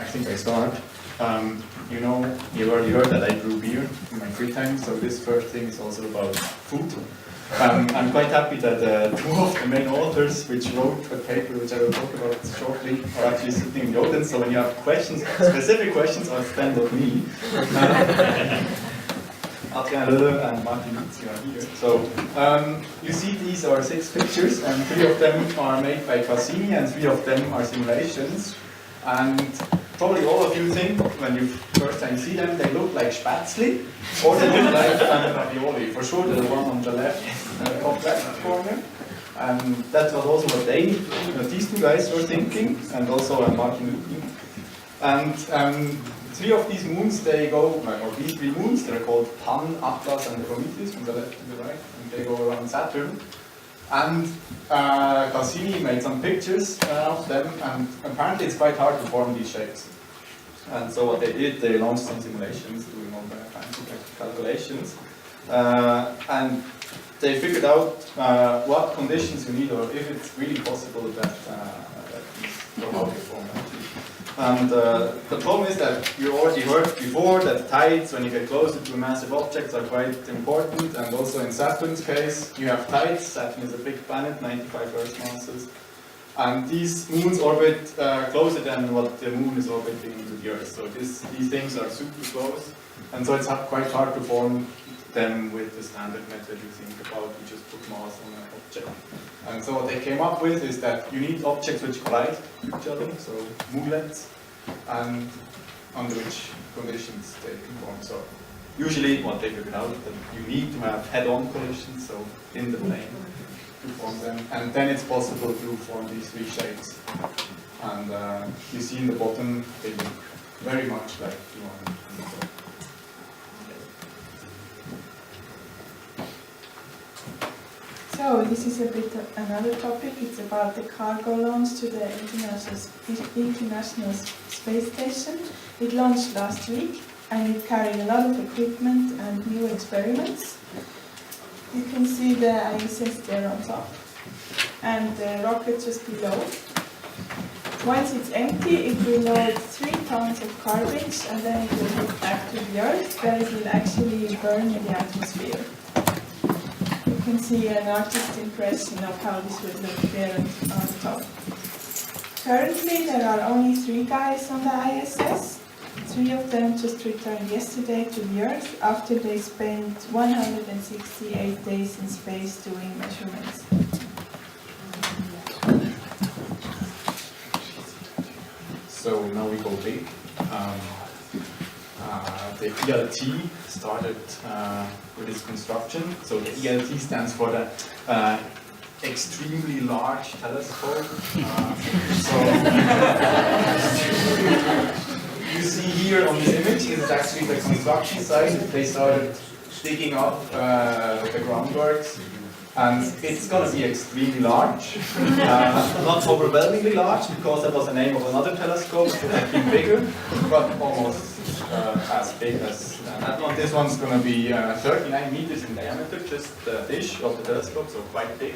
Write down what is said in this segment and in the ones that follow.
I think I start. You know, you already heard that I brew beer in my free time, so this first thing is also about food. I'm quite happy that two of the main authors which wrote a paper, which I will talk about shortly, are actually sitting in the audience, so when you have questions, specific questions, I'll stand on me. Adrian Löller and Martin Lutz are here. So, you see these are 6 pictures, and 3 of them are made by Cassini, and 3 of them are simulations. And probably all of you think, when you first time see them, they look like Spätzle, or they look like ravioli. For sure, the one on the left, top left corner. And that was also what they, these 2 guys were thinking, and also Martin Luther. And 3 of these moons, they go, or these 3 moons, they're called Pan, Atlas, and Prometheus, from the left to the right, and they go around Saturn. And Cassini made some pictures of them, and apparently it's quite hard to form these shapes. And so what they did, they launched some simulations, doing all the fancy calculations, and they figured out what conditions you need, or if it's really possible that these go out of form actually. And the problem is that you already heard before that tides, when you get closer to massive objects, are quite important. And also in Saturn's case, you have tides. Saturn is a big planet, 95 Earth masses. And these moons orbit closer than what the moon is orbiting to the Earth. So these things are super close. And so it's quite hard to form them with the standard method you think about. You just put mass on an object. And so what they came up with is that you need objects which collide with each other, so moonlets, and under which conditions they can form. So usually what they figured out is that you need to have head-on collisions, so in the plane, to form them. And then it's possible to form these 3 shapes. And you see in the bottom, they look very much like the one on the top. So this is a bit of another topic. It's about the cargo launch to the International Space Station. It launched last week, and it carried a lot of equipment and new experiments. You can see the ISS there on top, and the rocket just below. Once it's empty, it will load 3 tons of garbage, and then it will head back to the Earth, where it will actually burn in the atmosphere. You can see an artist's impression of how this would look there on the top. Currently, there are only 3 guys on the ISS. 3 of them just returned yesterday to the Earth after they spent 168 days in space doing measurements. So now we go big. The ELT started with its construction. So the ELT stands for the extremely large telescope. So you see here on this image, this is actually the construction site. They started digging up the groundworks. And it's going to be extremely large, not overwhelmingly large, because that was the name of another telescope, so that been bigger, but almost as big as that one. This one's going to be 39 meters in diameter, just the dish of the telescope, so quite big.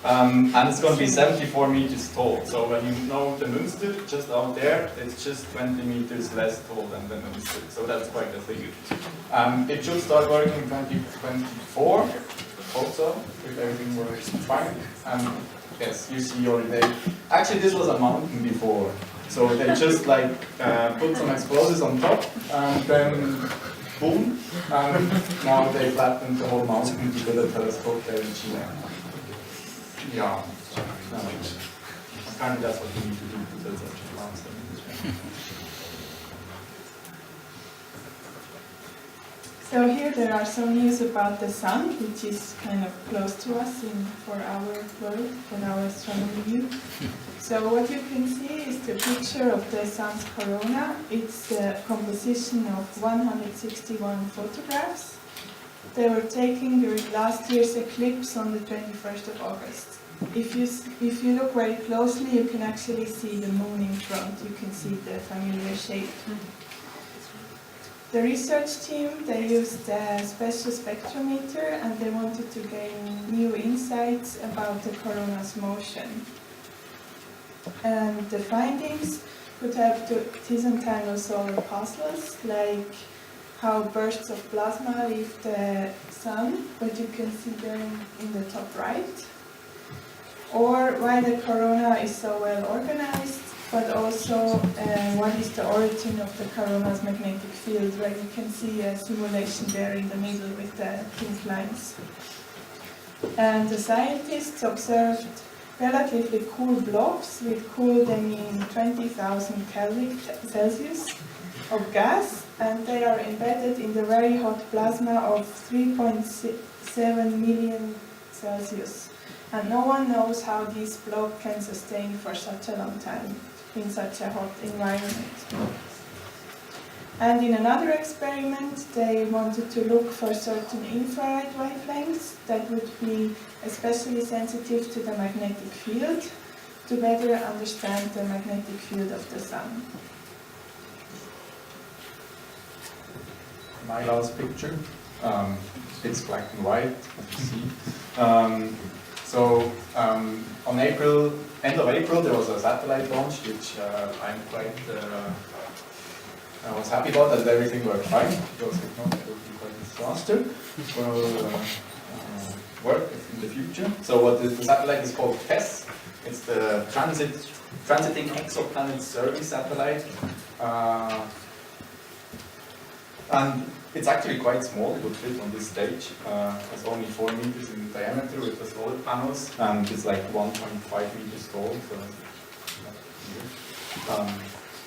And it's going to be 74 meters tall. So when you know the Münster, just out there, it's just 20 meters less tall than the Münster. So that's quite a figure. It should start working in 2024. Also, if everything works fine. Yes, you see already. Actually, this was a mountain before, so they just like put some explosives on top, and then boom, and now they flattened the whole mountain to build a telescope there in China. Yeah, apparently that's what you need to do to build such a mountain. So here there are some news about the sun, which is kind of close to us for our world, for our astronomy view. So what you can see is the picture of the sun's corona. It's a composition of 161 photographs. They were taken during last year's eclipse on the 21st of August. If you look very closely, you can actually see the moon in front. You can see the familiar shape. The research team, they used a special spectrometer, and they wanted to gain new insights about the corona's motion. And the findings could help to disentangle solar puzzles, like how bursts of plasma leave the sun, what you can see there in the top right, or why the corona is so well organized, but also what is the origin of the corona's magnetic field, where you can see a simulation there in the middle with the pink lines. And the scientists observed relatively cool blobs with cool they mean 20,000 Kelvin Celsius of gas, and they are embedded in the very hot plasma of 3.7 million Celsius. And no one knows how this blob can sustain for such a long time in such a hot environment. And in another experiment, they wanted to look for certain infrared wavelengths that would be especially sensitive to the magnetic field to better understand the magnetic field of the sun. My last picture, it's black and white, as you see. On end of April, there was a satellite launch, which I was happy about that everything worked fine, because if not, it would be quite a disaster for work in the future. So what the satellite is called TESS. It's the Transiting Exoplanet Survey Satellite. And it's actually quite small. It would fit on this stage. It's only 4 meters in diameter with the solar panels, and it's like 1.5 meters tall, so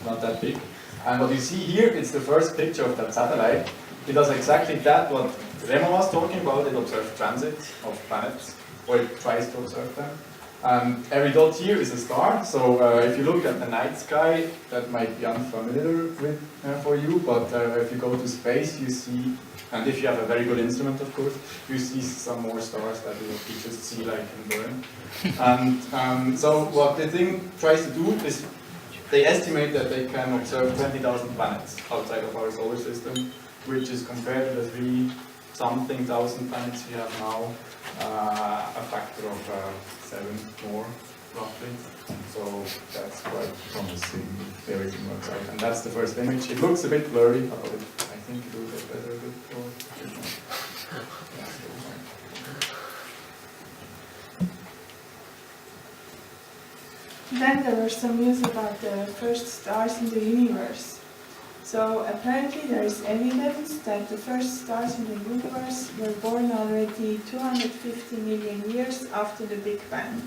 not that big. And what you see here is the first picture of that satellite. It does exactly that what Remo was talking about. It observes transit of planets, or it tries to observe them. And every dot here is a star, so if you look at the night sky, that might be unfamiliar with for you, but if you go to space, you see, and if you have a very good instrument, of course, you see some more stars that you just see like in burn. And so what the thing tries to do is, they estimate that they can observe 20,000 planets outside of our solar system, which is compared to the 3-something thousand planets we have now, a factor of 7 more, roughly. So that's quite promising if everything works out. And that's the first image. It looks a bit blurry, but I think it will get better a bit. Then there was some news about the first stars in the universe. So apparently there is evidence that the first stars in the universe were born already 250 million years after the Big Bang.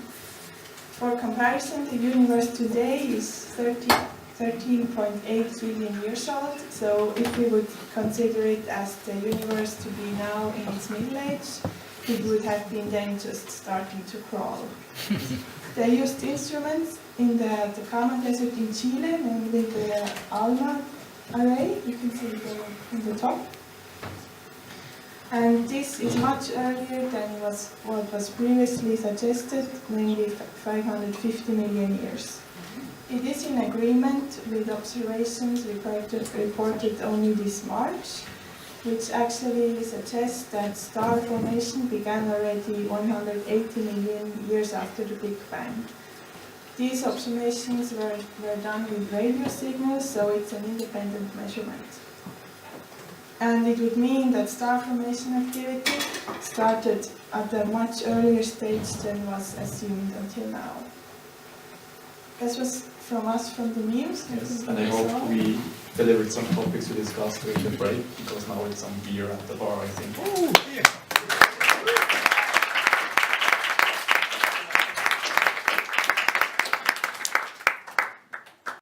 For comparison, the universe today is 13.8 billion years old, so if we would consider it as the universe to be now in its middle age, it would have been then just starting to crawl. They used instruments in the Atacama Desert in Chile, namely the ALMA array, you can see it in the top. And this is much earlier than what was previously suggested, namely 550 million years. It is in agreement with observations reported only this March, which actually suggests that star formation began already 180 million years after the Big Bang. These observations were done with radio signals, so it's an independent measurement. And it would mean that star formation activity started at a much earlier stage than was assumed until now. This was from us from the news. Yes, and I hope we delivered some topics we discussed during the break, because now it's some beer at the bar, I think. Oh, yeah.